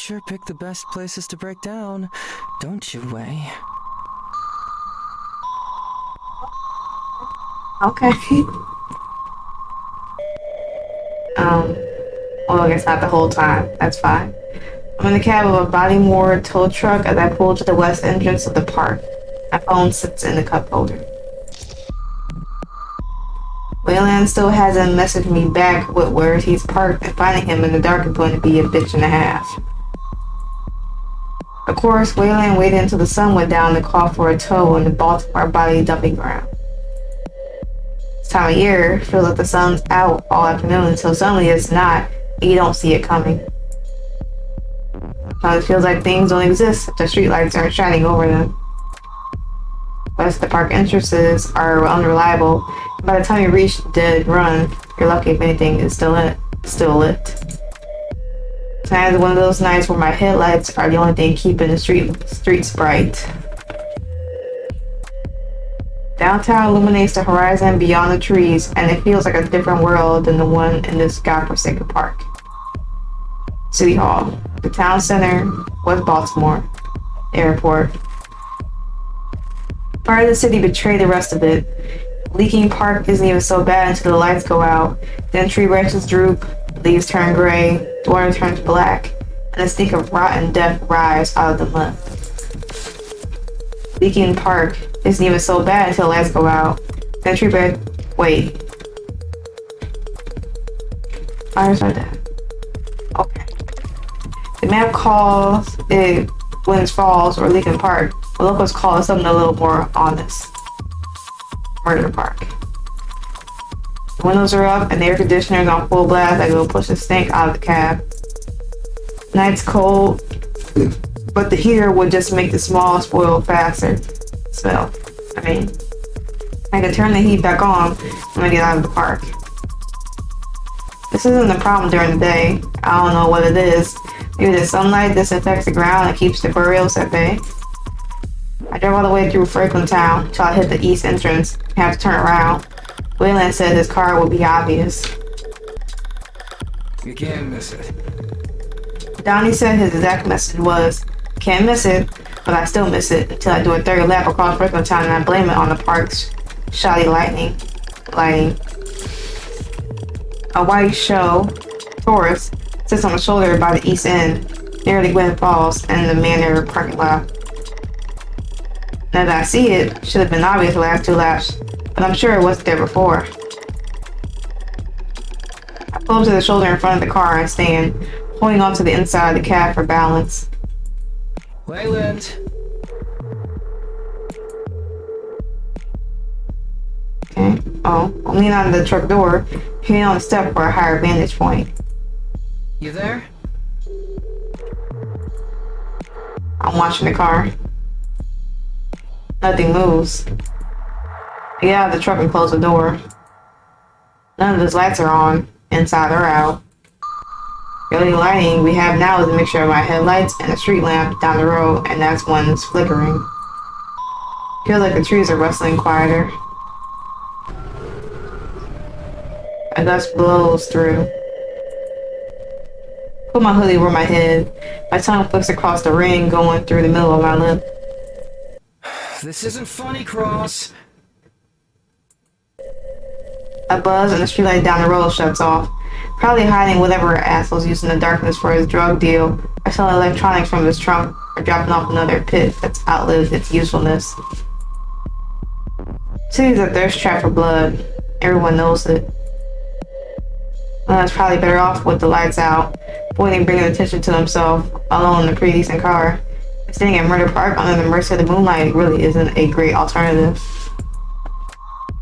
sure pick the best places to break down, don't you, Wei? Okay. Well, I guess not the whole time. That's fine. I'm in the cab of a Bodymore tow truck as I pull to the west entrance of the park. My phone sits in the cup holder. Wayland still hasn't messaged me back with where he's parked, and finding him in the dark is going to be a bitch and a half. Of course, Wayland waited until the sun went down to call for a tow in the Baltimore body dumping ground. This time of year feels like the sun's out all afternoon until suddenly it's not, and you don't see it coming. Sometimes it feels like things don't exist if the streetlights aren't shining over them. Plus, the park entrances are unreliable, and by the time you reach the dead run, you're lucky if anything is still lit. Tonight is one of those nights where my headlights are the only thing keeping the streets bright. Downtown illuminates the horizon beyond the trees, and it feels like a different world than the one in this godforsaken park. City Hall, the town center, West Baltimore, airport. Part of the city betrayed the rest of it. Leakin Park isn't even so bad until the lights go out. Then tree branches droop, leaves turn gray, the water turns black, and a stink of rotten death rise out of the mud. Leakin Park isn't even so bad until the lights go out. Then tree branch. Wait. I understand that. Okay. The map calls it Winds Falls or Leakin Park, but locals call it something a little more honest. Murder Park. The windows are up and the air conditioner is on full blast. I go push the stink out of the cab. Night's cold, but the heater would just make the small spoil faster. Smell. I can turn the heat back on when I get out of the park. This isn't a problem during the day. I don't know what it is. Maybe the sunlight disinfects the ground and keeps the burials at bay. I drove all the way through Franklin Town till I hit the east entrance and have to turn around. Wayland said his car would be obvious. You can't miss it. Donnie said his exact message was, can't miss it, but I still miss it until I do a third lap across Franklin Town and I blame it on the park's shoddy lighting. A white show Taurus sits on the shoulder by the east end, near the Glen Falls and the Manor parking lot. Now that I see it, should have been obvious the last two laps, but I'm sure it wasn't there before. I pull up to the shoulder in front of the car and stand, holding onto the inside of the cab for balance. Wayland! Okay. Oh, I'm leaning on the truck door, hitting on the step for a higher vantage point. You there? I'm watching the car. Nothing moves. I get out of the truck and close the door. None of his lights are on, inside or out. The only lighting we have now is a mixture of my headlights and a street lamp down the road, and that's one's flickering. Feels like the trees are rustling quieter. A gust blows through. Put my hoodie over my head. My tongue flicks across the ring going through the middle of my lip. This isn't funny, Cross. A buzz and the streetlight down the road shuts off. Probably hiding whatever asshole's using the darkness for his drug deal. I sell electronics from his trunk or dropping off another pit that's outlived its usefulness. City's a thirst trap for blood. Everyone knows it. It's probably better off with the lights out, avoiding bringing attention to himself, alone in a pretty decent car. Staying at Murder Park under the mercy of the moonlight really isn't a great alternative.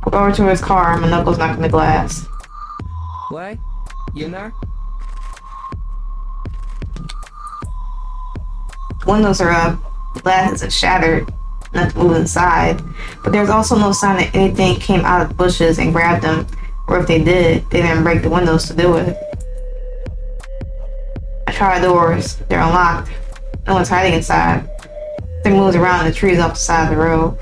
I go over to his car, my knuckles knocking the glass. Way? You in there? Windows are up, the glass isn't shattered, nothing moved inside, but there's also no sign that anything came out of the bushes and grabbed them, or if they did, they didn't break the windows to do it. I try the doors, they're unlocked. No one's hiding inside. Thing moves around in the trees off the side of the road.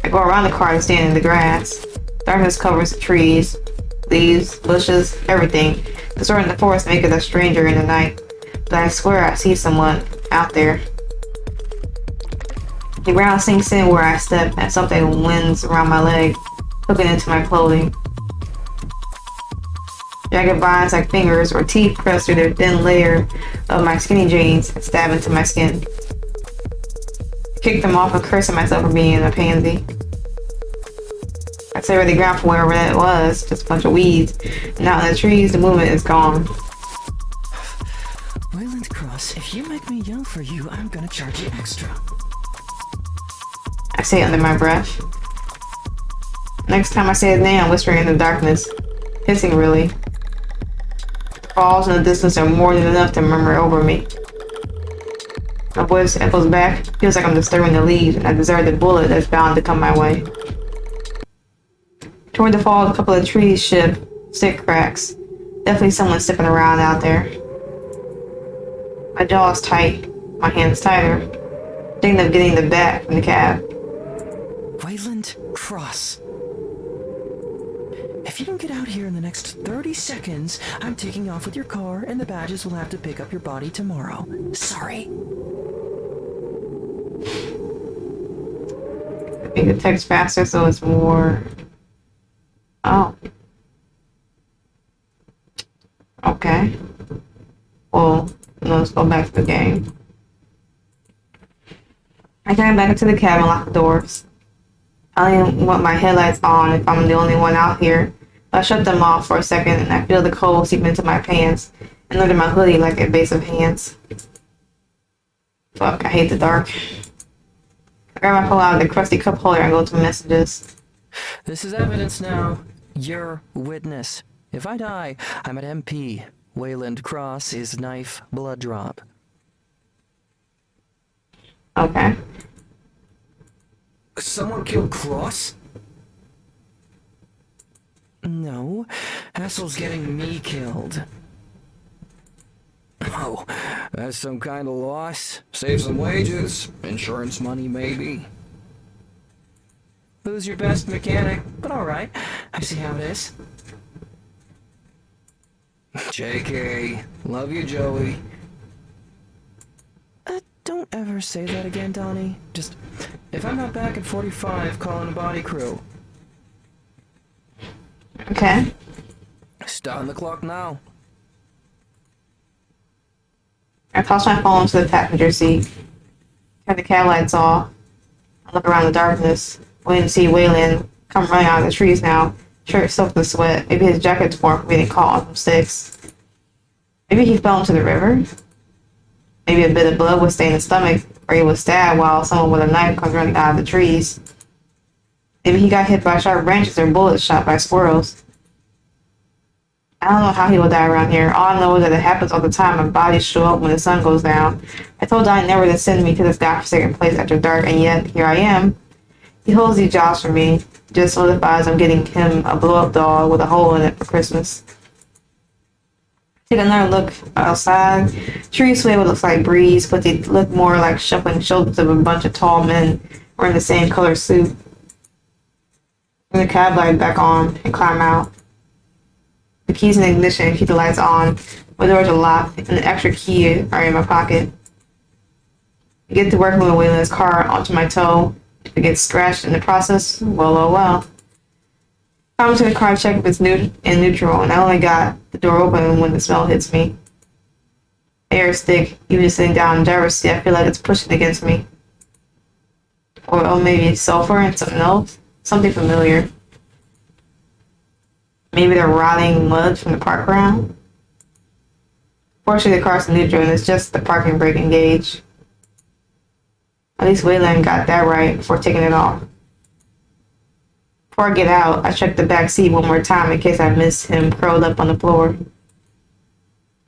I go around the car and stand in the grass. Darkness covers the trees, leaves, bushes, everything. Distorting the forest make it a stranger in the night. but I swear I see someone out there. The ground sinks in where I step and something winds around my leg, hooking into my clothing. Jagged vines like fingers or teeth press through the thin layer of my skinny jeans and stab into my skin. I kick them off and cursing myself for being a pansy. I surveyed the ground from wherever that was, just a bunch of weeds. And out in the trees, the movement is gone. Wayland Cross, if you make me yell for you, I'm gonna charge you extra. I say it under my breath. Next time I say his name, I'm whispering in the darkness. Hissing, really. Falls in the distance are more than enough to murmur over me. My voice echoes back. Feels like I'm disturbing the leaves, and I deserve the bullet that's bound to come my way. Toward the falls, a couple of trees shift, stick cracks. Definitely someone stepping around out there. My jaw is tight, my hands tighter. Thinking of getting the bat from the cab. Wayland Cross. If you don't get out here in the next 30 seconds, I'm taking off with your car, and the badges will have to pick up your body tomorrow. Sorry. Make the text faster so it's more... Oh. Okay. Well, let's go back to the game. I came back into the cab and locked the doors. I only want my headlights on if I'm the only one out here. But I shut them off for a second and I feel the cold seep into my pants and under my hoodie like invasive hands. Fuck, I hate the dark. I grab my phone out of the crusty cup holder and go to messages. This is evidence now. Your witness. If I die, I'm at MP. Wayland Cross is knife blood drop. Okay. Someone killed Cross? No. Hassel's getting me killed. Oh, that's some kind of loss. Save some wages. Insurance money, maybe. Who's your best mechanic? But alright, I see how it is. JK. Love you, Joey. Don't ever say that again, Donnie. Just, if I'm not back at 45, call in a body crew. Okay. Starting the clock now. I toss my phone to the passenger seat. Turn the cab lights off. I look around the darkness, waiting to see Wayland come running out of the trees now. Shirt soaked in sweat. Maybe his jacket's torn from getting caught on some sticks. Maybe he fell into the river. Maybe a bit of blood was stained his stomach, or he was stabbed while someone with a knife comes running out of the trees. Maybe he got hit by sharp branches or bullets shot by squirrels. I don't know how he will die around here. All I know is that it happens all the time and bodies show up when the sun goes down. I told Donnie never to send me to this godforsaken place after dark, and yet here I am. He holds these jobs for me, just solidifies I'm getting him a blow-up doll with a hole in it for Christmas. Take another look outside. Trees sway what looks like breeze, but they look more like shuffling shoulders of a bunch of tall men wearing the same color suit. Turn the cab light back on and climb out. The keys in the ignition keep the lights on. My doors are locked and the extra key are in my pocket. I get to work moving Wayland's car onto my toe. If it gets scratched in the process, well, oh well. I'm to the car, check if it's in neutral, and I only got the door open when the smell hits me. Air is thick, even just sitting down in the driver's seat, I feel like it's pushing against me. Or maybe sulfur and something else, something familiar. Maybe the rotting mud from the park ground. Fortunately, the car's in neutral, and it's just the parking brake engaged. At least Wayland got that right before taking it off. Before I get out, I check the back seat one more time in case I miss him curled up on the floor.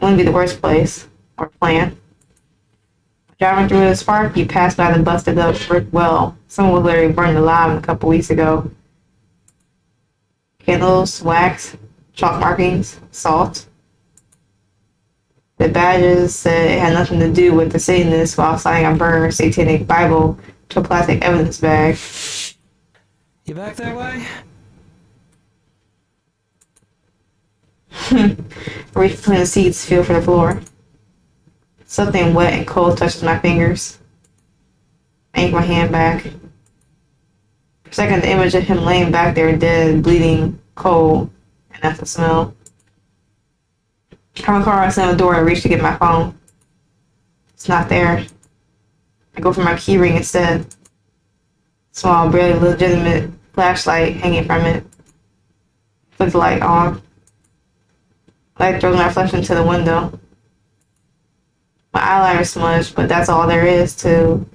Wouldn't be the worst place, or plan. Driving through this park, you pass by the busted up brick well. Someone was literally burned alive a couple weeks ago. Candles, wax, chalk markings, salt. The badges said it had nothing to do with the Satanists while signing a burned satanic Bible to a plastic evidence bag. You back that way? Reach between the seats, feel for the floor. Something wet and cold touches my fingers. I yank my hand back. For a second, the image of him laying back there dead, bleeding, cold, and that's the smell. I come across the door and reach to get my phone. It's not there. I go for my keyring instead. Small, barely legitimate flashlight hanging from it. Flick the light on. Light throws my reflection to the window. My eyeliner smudged, but that's all there is to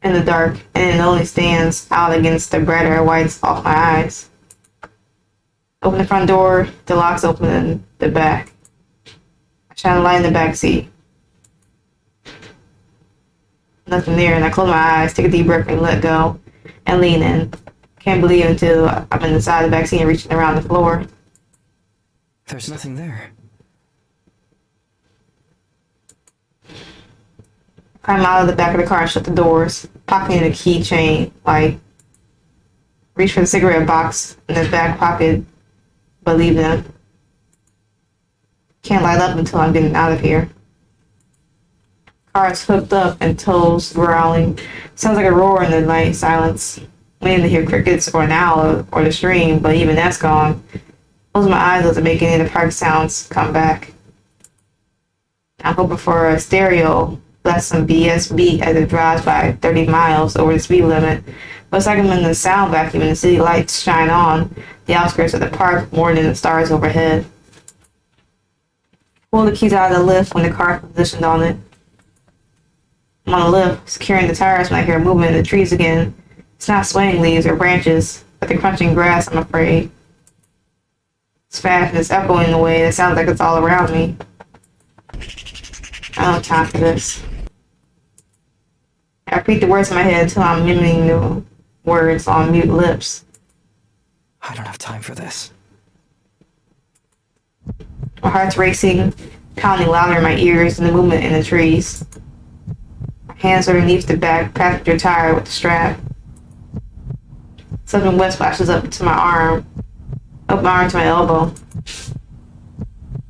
in the dark, and it only stands out against the brighter whites off my eyes. Open the front door, the lock's open in the back. I shine a light in the back seat. Nothing there, and I close my eyes, take a deep breath, and let go, and lean in. Can't believe it until I'm inside the back seat and reaching around the floor. There's nothing there. Climb out of the back of the car and shut the doors, pocketing the keychain, like reach for the cigarette box in the back pocket, but leave them. Can't light up until I'm getting out of here. Car is hooked up and toes growling. Sounds like a roar in the night silence. Waiting to hear crickets or an owl or the stream, but even that's gone. Close my eyes doesn't make any of the park sounds come back. I'm hoping for a stereo. Let some BS beat as it drives by 30 miles over the speed limit. But it's like I'm in the sound vacuum and the city lights shine on the outskirts of the park more than the stars overhead. Pull the keys out of the lift when the car is positioned on it. I'm on the lift, securing the tires when I hear movement in the trees again. It's not swaying leaves or branches, but the crunching grass, I'm afraid. It's fast and it's echoing in a way that sounds like it's all around me. I don't have time for this. I repeat the words in my head until I'm mimicking the words on mute lips. I don't have time for this. My heart's racing, pounding louder in my ears and the movement in the trees. My hands underneath the back passenger tire with the strap. Something wet splashes up to my arm, up my arm to my elbow.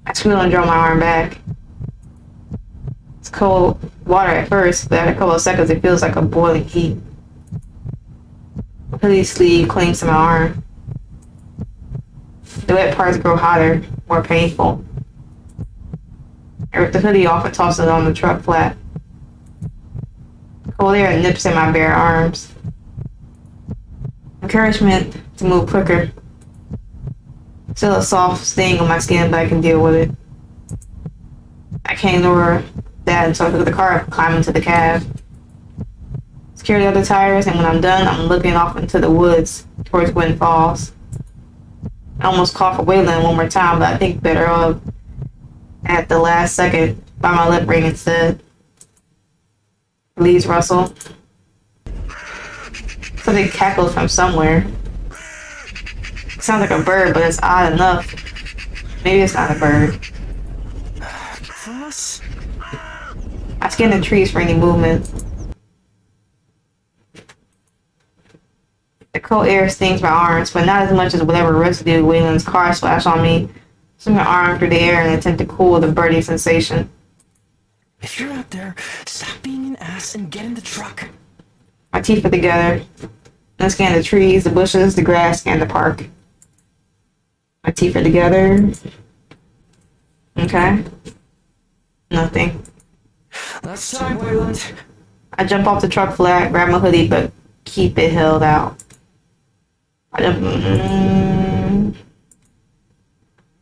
I squeal and draw my arm back. It's cold water at first, but after a couple of seconds it feels like a boiling heat. My hoodie sleeve clings to my arm. The wet parts grow hotter, more painful. I rip the hoodie off and toss it on the truck flat. Cold air nips in my bare arms. Encouragement to move quicker. Still a soft sting on my skin, but I can deal with it. I can't ignore that, so I pick up the car and climb into the cab. Secure the other tires, and when I'm done, I'm looking off into the woods towards Wind Falls. I almost call for Waylon one more time, but I think better of at the last second by my lip ring instead. Leaves rustle. Something cackles from somewhere. It sounds like a bird, but it's odd enough. Maybe it's not a bird. Cross? I scan the trees for any movement. The cold air stings my arms, but not as much as whatever residue Waylon's car splashed on me. Swing my arm through the air in an attempt to cool the burning sensation. If you're out there, stop being an ass and get in the truck. My teeth are together. I scan the trees, the bushes, the grass, and the park. My teeth are together. Okay. Nothing. Last time, Wayland. I jump off the truck flat, grab my hoodie, but keep it held out. I jump.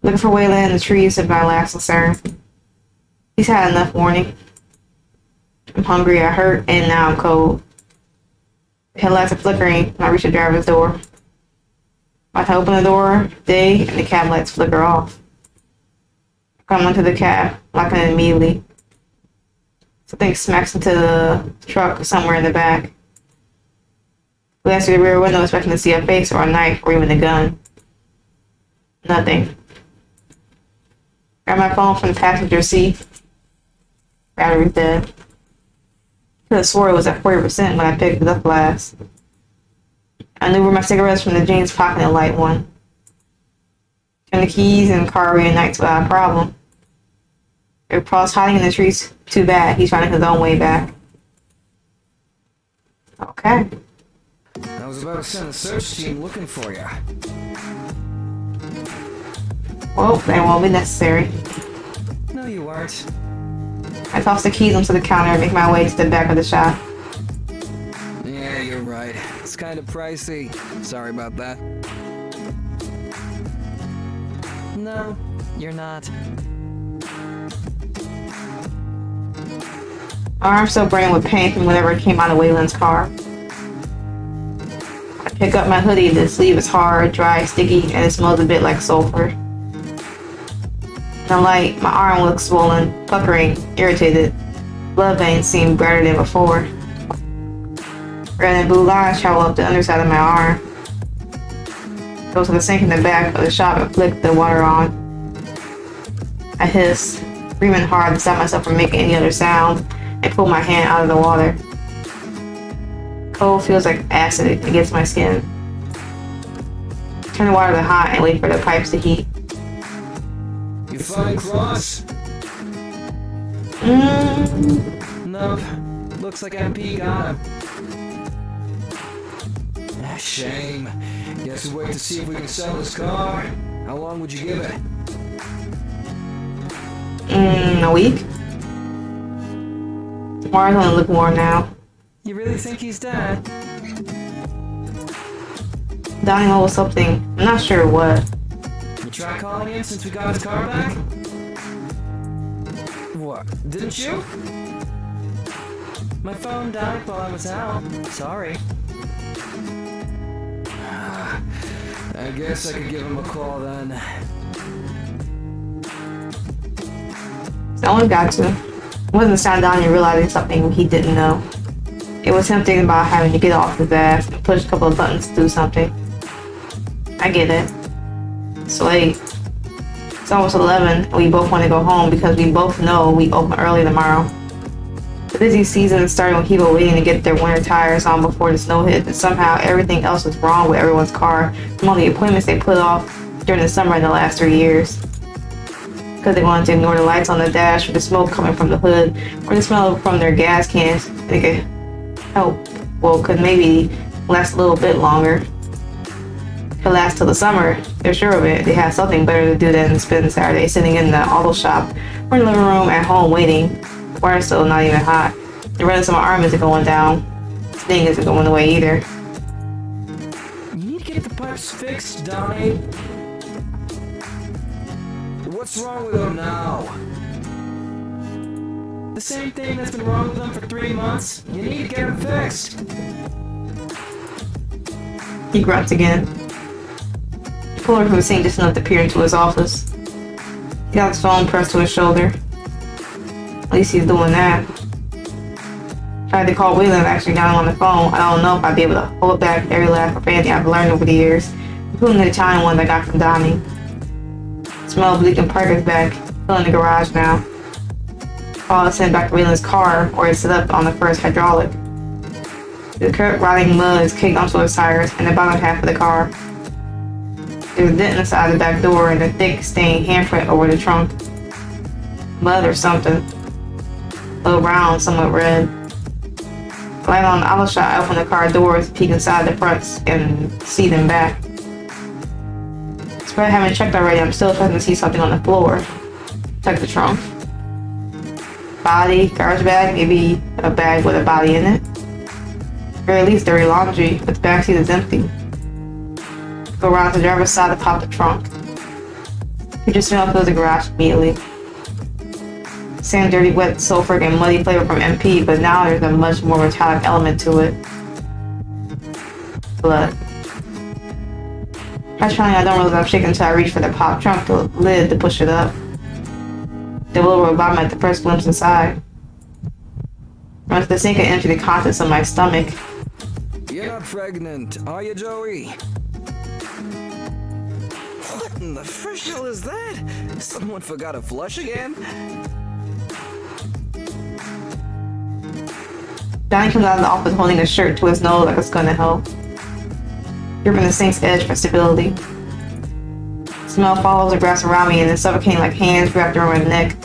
Looking for Waylon in the trees is my last concern. He's had enough warning. I'm hungry, I hurt, and now I'm cold. The headlights are flickering when I reach the driver's door. I open the door, and the cab lights flicker off. I come into the cab, locking it immediately. Something smacks into the truck somewhere in the back. Glance through the rear window, expecting to see a face or a knife or even a gun. Nothing. Grab my phone from the passenger seat. Battery's dead. Could have swore it was at 40% when I picked it up last. I maneuver my cigarettes from the jeans pocket and light one. Turn the keys and the car reunites without a problem. If Paul's hiding in the trees, too bad. He's finding his own way back. Okay. I was about to send a search team looking for you. Well, that won't be necessary. No, you weren't. I toss the keys onto the counter and make my way to the back of the shop. Yeah, you're right. It's kind of pricey. Sorry about that. No, you're not. My arm's still burning with pain from whatever came out of Wayland's car. I pick up my hoodie. The sleeve is hard, dry, sticky, and it smells a bit like sulfur. In the light, my arm looks swollen, puckering, irritated. Blood veins seem brighter than before. Red and blue lines travel up the underside of my arm. Go to the sink in the back of the shop and flick the water on. I hiss, breathing hard to stop myself from making any other sound, and pull my hand out of the water. Cold feels like acid against my skin. Turn the water to hot and wait for the pipes to heat. You find Cross? Nope. Looks like MP got him. Ah, shame. Guess we'll wait to see if we can sell his car. How long would you give it? A week? Tomorrow's gonna look warm now. You really think he's dead? Donnie owes something. I'm not sure what. You tried calling in since we got his car back? What? Didn't you? My phone died while I was out. Sorry. I guess I could give him a call then. Someone got to. It wasn't sound Donnie realizing something he didn't know. It was him thinking about having to get off his ass and push a couple of buttons to do something. I get it. It's late. It's almost 11 and we both want to go home because we both know we open early tomorrow. The busy season is starting with people waiting to get their winter tires on before the snow hits, and somehow everything else is wrong with everyone's car from all the appointments they put off during the summer in the last 3 years. Because they wanted to ignore the lights on the dash or the smoke coming from the hood or the smell from their gas cans. They could help, well, could maybe last a little bit longer. Could last till the summer. They're sure of it. They have something better to do than spend Saturday sitting in the auto shop or in the living room at home waiting. The water's still not even hot. The redness of my arm isn't going down. The sting isn't going away either. You need to get the pipes fixed, Donnie. What's wrong with them now? The same thing that's been wrong with them for 3 months. You need to get them fixed. He grunts again. He pulled her from the sink just enough to peer into his office. He got his phone pressed to his shoulder. At least he's doing that. Tried to call Wheeler and actually got him on the phone. I don't know if I'd be able to hold back every laugh or anything I've learned over the years, including the Italian one I got from Donnie. The smell of Leakin Park is back, filling the garage now. Paul is sent back to Wheeler's car, where it's set up on the first hydraulic. The current rotting mud is caked onto his tires and the bottom half of the car. There's a dent inside the back door and a thick stained handprint over the trunk. Mud or something. A little brown, somewhat red. Light on the auto shot, I open the car doors, peek inside the fronts, and see them back. Despite having checked already, I'm still expecting to see something on the floor. Check the trunk. Body, garbage bag, maybe a bag with a body in it. Or at least dirty laundry, but the backseat is empty. Go around to the driver's side to pop the trunk. You just smell fills the garage immediately. Same dirty, wet, sulfuric, and muddy flavor from MP, but now there's a much more metallic element to it. Blood. Actually, I don't realize I'm shaking until I reach for the pop trunk lid to push it up. The little bottom at the first glimpse inside. Run to the sink and empty the contents of my stomach. You're not pregnant, are you, Joey? What in the frish hell is that? Someone forgot to flush again? Johnny comes out of the office holding a shirt to his nose like it's gonna help. Gripping the sink's edge for stability. The smell follows the grass around me and then suffocating like hands wrapped around my neck.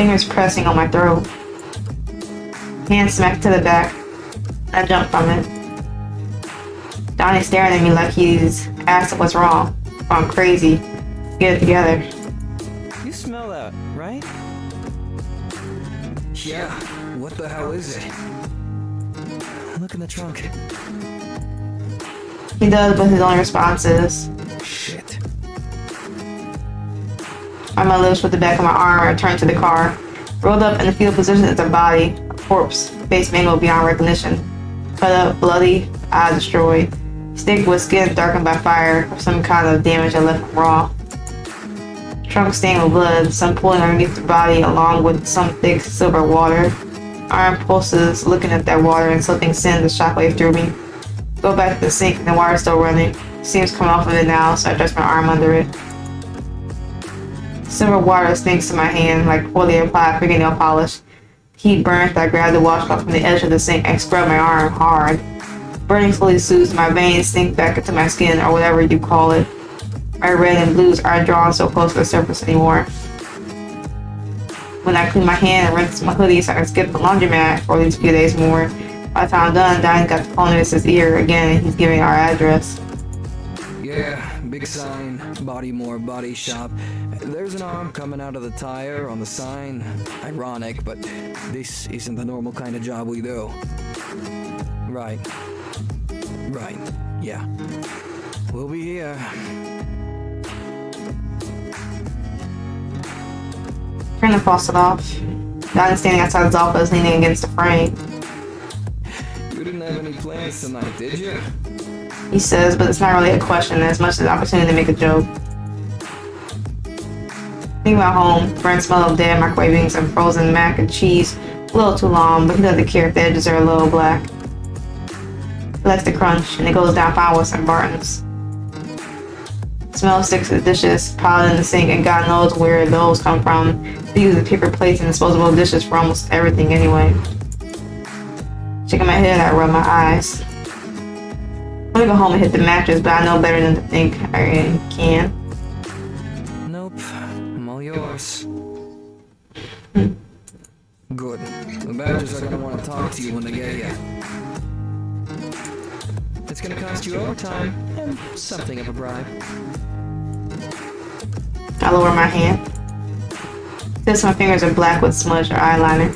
fingers pressing on my throat. Hand smacked to the back. I jumped from it. Donnie's staring at me like he's asking what's wrong. I'm crazy. Get it together. You smell that, right? Yeah, what the hell is it? Look in the trunk. He does, but his only response is, Shit. on my lips with the back of my arm, I turned to the car. Rolled up in the fetal position is a body, a corpse, face mangled beyond recognition. Cut up, bloody, eye destroyed. Stick with skin darkened by fire or some kind of damage that left him raw. Trunk stained with blood, some pulling underneath the body along with some thick silver water. Arm pulses looking at that water and something sends a shockwave through me. Go back to the sink and the water's still running. Steam's coming off of it now, so I dress my arm under it. Silver water stinks to my hand like poorly applied fingernail polish. Heat burns, I grab the washcloth from the edge of the sink and scrub my arm hard. Burning slowly soothes my veins, sink back into my skin, or whatever you call it. My red and blues aren't drawn so close to the surface anymore. When I clean my hand and rinse my hoodie so I can skip the laundromat for at least a few days more, by the time I'm done, Donnie's got the phone in his ear again and he's giving our address. Yeah, big sign, Bodymore Body Shop. There's an arm coming out of the tire on the sign. Ironic, but this isn't the normal kind of job we do. Right. Right, yeah. We'll be here. Turn the faucet off. Donnie's standing outside his office, leaning against the frame. You didn't have any plans tonight, did you? He says, but it's not really a question as much as an opportunity to make a joke. Think about home, burnt smell of dead microwaving some frozen mac and cheese. A little too long, but he doesn't care if the edges are a little black. He likes the crunch, and it goes down fine with some Bartons. Smell sticks to the dishes piled in the sink, and God knows where those come from. They use the paper plates and disposable dishes for almost everything anyway. Shaking my head, I rub my eyes. I want to go home and hit the mattress, but I know better than to think I can. Nope, I'm all yours. Good. The badgers are gonna want to talk to you when they get here. It's gonna cost you overtime and something of a bribe. I lower my hand. Since my fingers are black with smudge or eyeliner.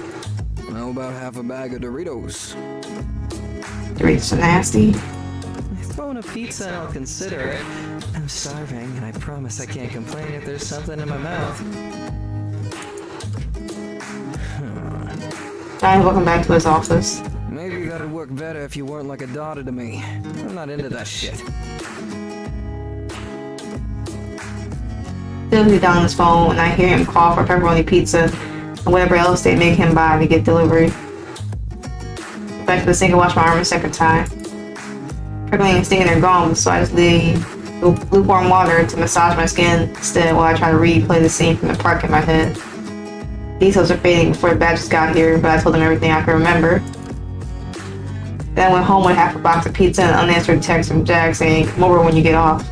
How about half a bag of Doritos? Doritos are nasty. Throw in a pizza and I'll consider it. I'm starving and I promise I can't complain if there's something in my mouth. Donnie's walking back to his office. Maybe that'd work better if you weren't like a daughter to me. I'm not into that shit. Still he's down on his phone and I hear him call for pepperoni pizza and whatever else they make him buy to get delivery. Back to the sink and wash my arm a second time. Prickling and stinging are gone, so I just leave lukewarm water to massage my skin instead while I try to replay the scene from the park in my head. Details are fading before the badges got here, but I told them everything I could remember. Then I went home with half a box of pizza and an unanswered text from Jack saying, "Come over when you get off."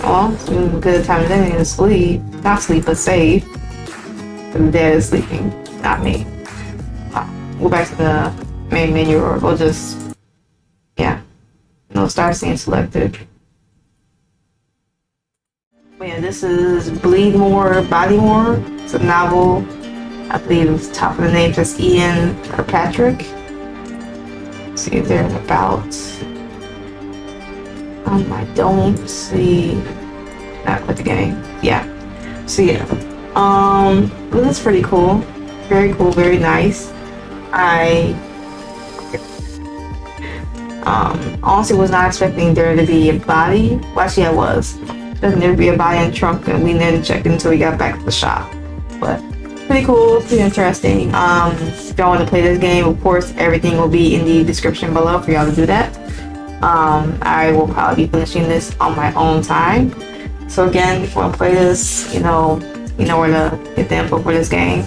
Well, it's a good time of day to sleep. Not sleep, but save. The dead is sleeping, not me. Go back to the main menu, or we'll just, yeah. No start scene selected. But yeah, this is Bodymore. It's a novel. I believe it's top of the name says Ian Kirkpatrick. Let's see if they're about. I don't see. Not quit the game. Yeah. So yeah. Well, that's pretty cool. Very cool. Very nice. I honestly was not expecting there to be a body. Well, actually, I was. Expecting there to be a body in the trunk, and we didn't check until we got back to the shop. But pretty cool. Pretty interesting. If y'all want to play this game, of course, everything will be in the description below for y'all to do that. I will probably be finishing this on my own time. So again, if you want to play this, you know where to get the info for this game.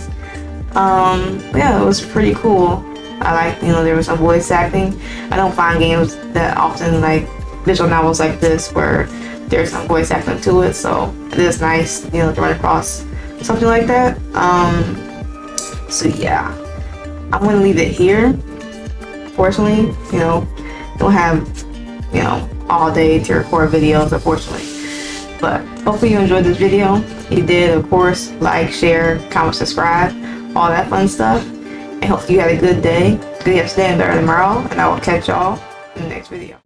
But yeah, it was pretty cool. I like, there was some voice acting. I don't find games that often like visual novels like this where there's some voice acting to it, so it is nice, you know, to run across something like that. So yeah, I'm gonna leave it here. Unfortunately, you know, don't have, you know, all day to record videos, unfortunately. But hopefully you enjoyed this video. If you did, of course, like, share, comment, subscribe, all that fun stuff. And hopefully you had a good day, good yesterday, and better tomorrow. And I will catch y'all in the next video.